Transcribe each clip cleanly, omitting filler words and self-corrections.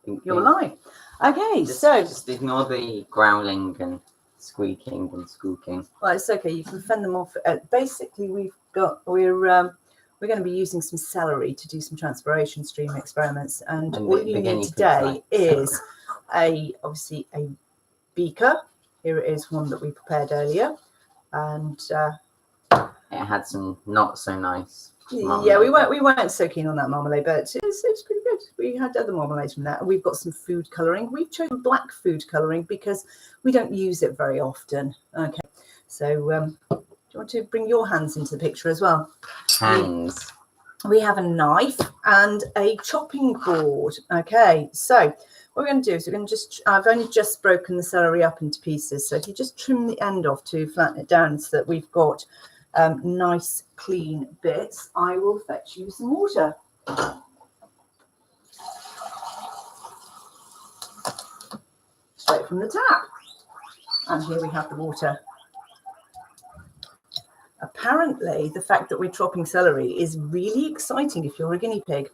You're live. Okay, just ignore the growling and squeaking and squeaking. Well, it's okay. You can fend them off. Basically, we're going to be using some celery to do some transpiration stream experiments, and all you need today is obviously a beaker. Here it is, one that we prepared earlier, and it had some not so nice. Yeah, we weren't so keen on that marmalade, but it's pretty good. We had other marmalades from that, and we've got some food colouring. We've chosen black food colouring because we don't use it very often. Okay, so do you want to bring your hands into the picture as well? Hands. We have a knife and a chopping board. Okay, so what we're going to do is we're going to I've only just broken the celery up into pieces, so if you just trim the end off to flatten it down so that we've got nice clean bits, I will fetch you some water. Straight from the tap. And here we have the water. Apparently, the fact that we're chopping celery is really exciting if you're a guinea pig.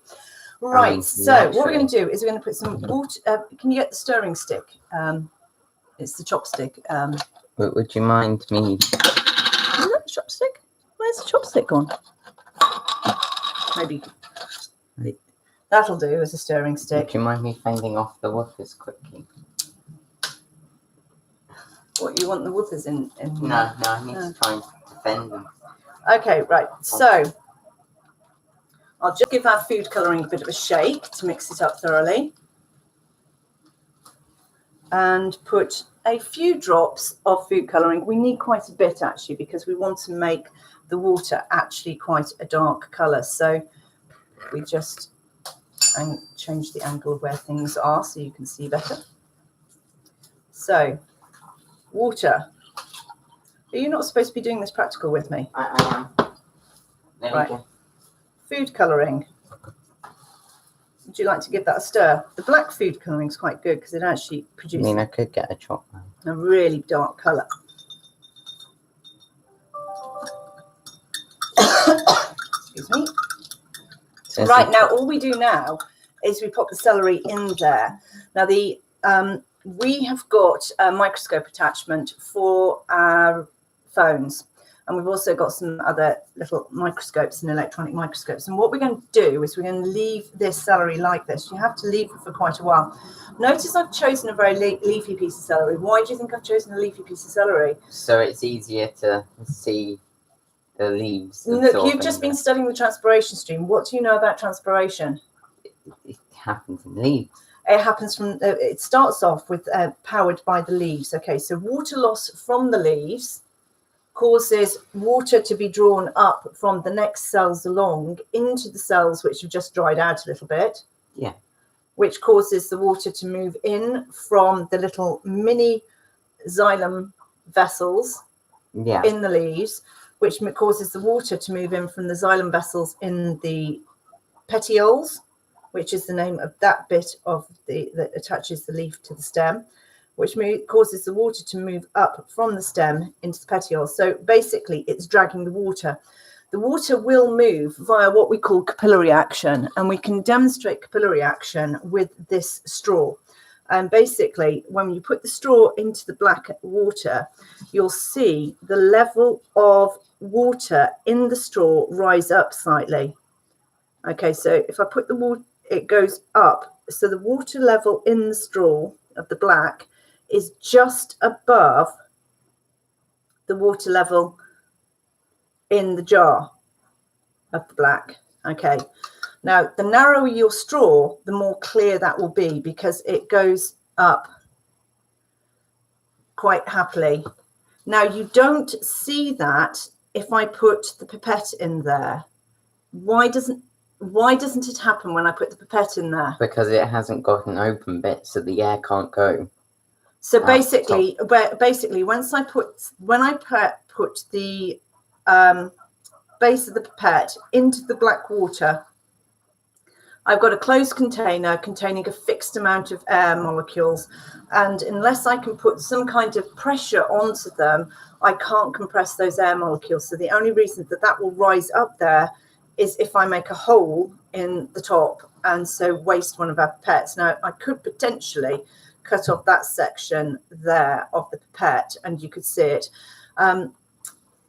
Right, so what we're going to do is we're going to put some water. Can you get the stirring stick? It's the chopstick. Would you mind me? Is that the chopstick? Where's the chopstick gone? Maybe that'll do as a stirring stick. Would you mind me fending off the woofers quickly? What, you want the woofers in? No, I need to try and defend them. Okay, right. So I'll just give our food colouring a bit of a shake to mix it up thoroughly. And put a few drops of food colouring. We need quite a bit actually because we want to make the water actually quite a dark colour. So we just change the angle of where things are so you can see better. So water. Are you not supposed to be doing this practical with me? I am. There right. Food colouring. Would you like to give that a stir? The black food colouring is quite good because it actually produces. I mean, I could get a chop now. A really dark colour. Excuse me. Right, now all we do now is we pop the celery in there. Now we have got a microscope attachment for our phones, and we've also got some other little microscopes and electronic microscopes. And what we're going to do is we're going to leave this celery like this. You have to leave it for quite a while. Notice I've chosen a very leafy piece of celery. Why do you think I've chosen a leafy piece of celery? So it's easier to see the leaves. Look, you've just been studying the transpiration stream. What do you know about transpiration? It happens in leaves. It happens from, it starts off with powered by the leaves. Okay, so water loss from the leaves causes water to be drawn up from the next cells along into the cells which have just dried out a little bit. Yeah. Which causes the water to move in from the little mini xylem vessels in the leaves, which causes the water to move in from the xylem vessels in the petioles, which is the name of that bit of that attaches the leaf to the stem, which causes the water to move up from the stem into the petioles. So basically, it's dragging the water. The water will move via what we call capillary action, and we can demonstrate capillary action with this straw. And basically, when you put the straw into the black water, you'll see the level of water in the straw rise up slightly. Okay, so if I put the water, it goes up. So the water level in the straw of the black is just above the water level in the jar of the black. Okay, now the narrower your straw, the more clear that will be because it goes up quite happily. Now you don't see that if I put the pipette in there. Why doesn't it happen when I put the pipette in there? Because it hasn't got an open bit, so the air can't go. So basically, once I put the base of the pipette into the black water, I've got a closed container containing a fixed amount of air molecules, and unless I can put some kind of pressure onto them, I can't compress those air molecules. So the only reason that will rise up there is if I make a hole in the top and so waste one of our pipettes. Now, I could potentially cut off that section there of the pipette and you could see it.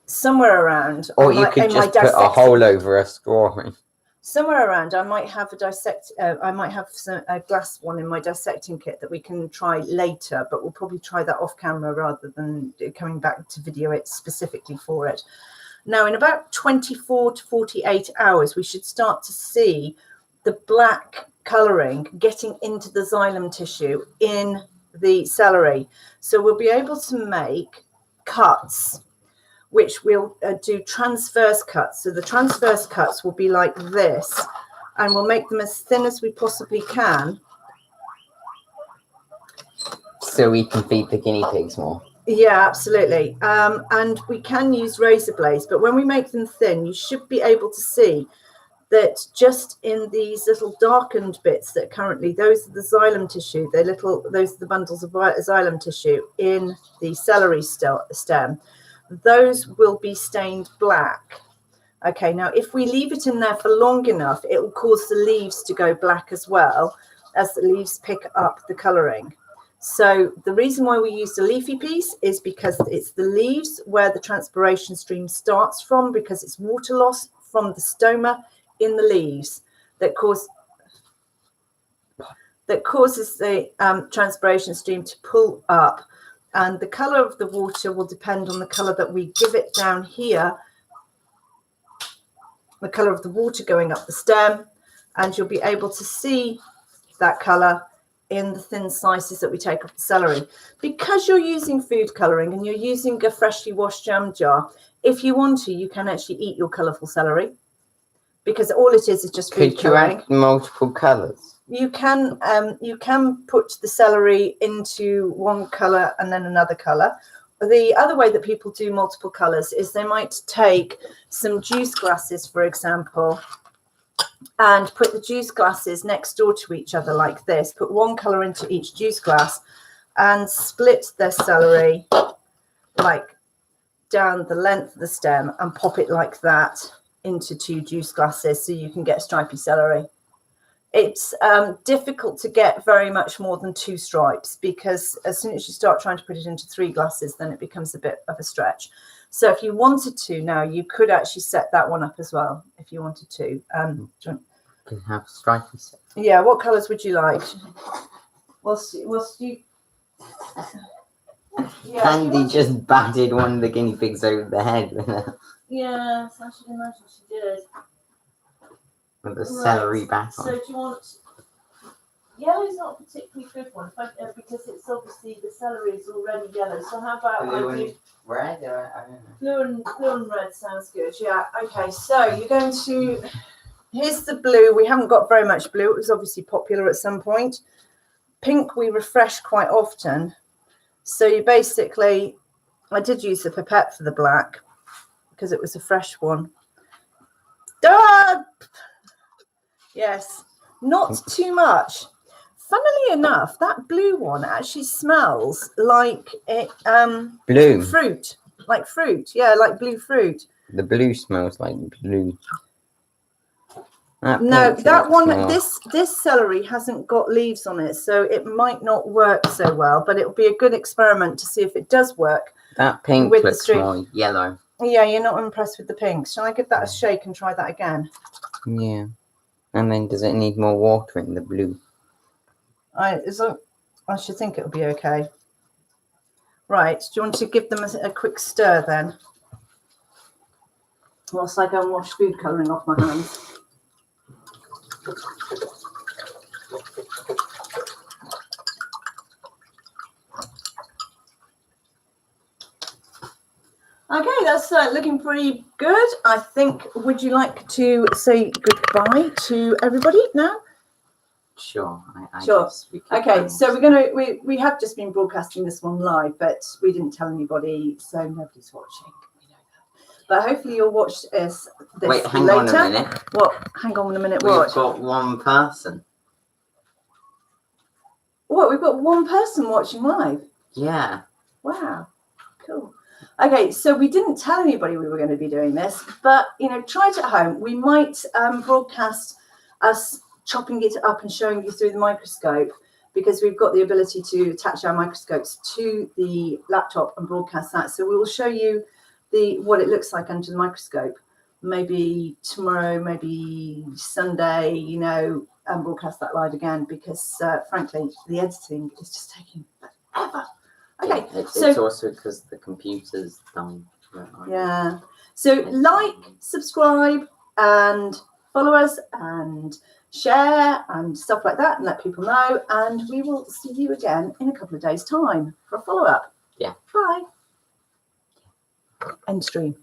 Somewhere around, or you could just put a hole over a straw. Somewhere around, I might have a glass one in my dissecting kit that we can try later, but we'll probably try that off camera rather than coming back to video it specifically for it. Now, in about 24 to 48 hours, we should start to see the black colouring getting into the xylem tissue in the celery. So we'll be able to make cuts, which we'll do transverse cuts. So the transverse cuts will be like this, and we'll make them as thin as we possibly can. So we can feed the guinea pigs more. Yeah, absolutely. And we can use razor blades, but when we make them thin, you should be able to see that just in these little darkened bits that currently, those are the xylem tissue, those are the bundles of xylem tissue in the celery stem. Those will be stained black. Okay, now if we leave it in there for long enough, it will cause the leaves to go black as well, as the leaves pick up the colouring. So the reason why we used a leafy piece is because it's the leaves where the transpiration stream starts from, because it's water loss from the stoma in the leaves that causes the transpiration stream to pull up. And the colour of the water will depend on the colour that we give it down here, the colour of the water going up the stem, and you'll be able to see that colour in the thin slices that we take off the celery. Because you're using food colouring and you're using a freshly washed jam jar, if you want to, you can actually eat your colourful celery, because all it is just food colouring. Could you add multiple colours? You can put the celery into one colour and then another colour. The other way that people do multiple colours is they might take some juice glasses, for example, and put the juice glasses next door to each other like this, put one colour into each juice glass and split their celery like down the length of the stem and pop it like that into two juice glasses so you can get stripy celery. It's difficult to get very much more than two stripes, because as soon as you start trying to put it into three glasses, then it becomes a bit of a stretch. So if you wanted to now, you could actually set that one up as well if you wanted to. Can have stripy. Yeah, what colours would you like? Yeah, Andy just batted one of the guinea pigs over the head with yes, I should imagine she did. With a celery bat on. So do you want... Yellow's not a particularly good one, because it's obviously the celery is already yellow. So how about blue and red? I don't know. Blue and red sounds good. Yeah. Okay. So you're going to... Here's the blue. We haven't got very much blue. It was obviously popular at some point. Pink we refresh quite often. So you basically... I did use the pipette for the black because it was a fresh one. Yes, not too much. Funnily enough, that blue one actually smells like blue fruit, like fruit. Yeah, like blue fruit. The blue smells like blue. No, that one. This celery hasn't got leaves on it, so it might not work so well. But it'll be a good experiment to see if it does work. That pink looks more yellow. Yeah, you're not impressed with the pink. Shall I give that a shake and try that again? Yeah. And then does it need more water in the blue? I should think it'll be okay. Right. Do you want to give them a quick stir then? Whilst I go and wash food colouring off my hands. Okay, that's looking pretty good. I think, would you like to say goodbye to everybody now? Sure. Sure. Okay, so we have just been broadcasting this one live, but we didn't tell anybody, so nobody's watching. We know that. But hopefully you'll watch this Wait, hang later. on a minute. What? Hang on a minute. We've What? got one person. What? We've got one person watching live. Yeah. Wow. Cool. Okay, so we didn't tell anybody we were going to be doing this, but try it at home. We might broadcast us chopping it up and showing you through the microscope, because we've got the ability to attach our microscopes to the laptop and broadcast that. So we will show you what it looks like under the microscope, maybe tomorrow, maybe Sunday, you know, and broadcast that live again, because frankly, the editing is just taking forever. Okay, yeah, it's also because the computer's done. Yeah. So like, subscribe, and follow us, and share and stuff like that, and let people know. And we will see you again in a couple of days' time for a follow-up. Yeah. Bye. End stream.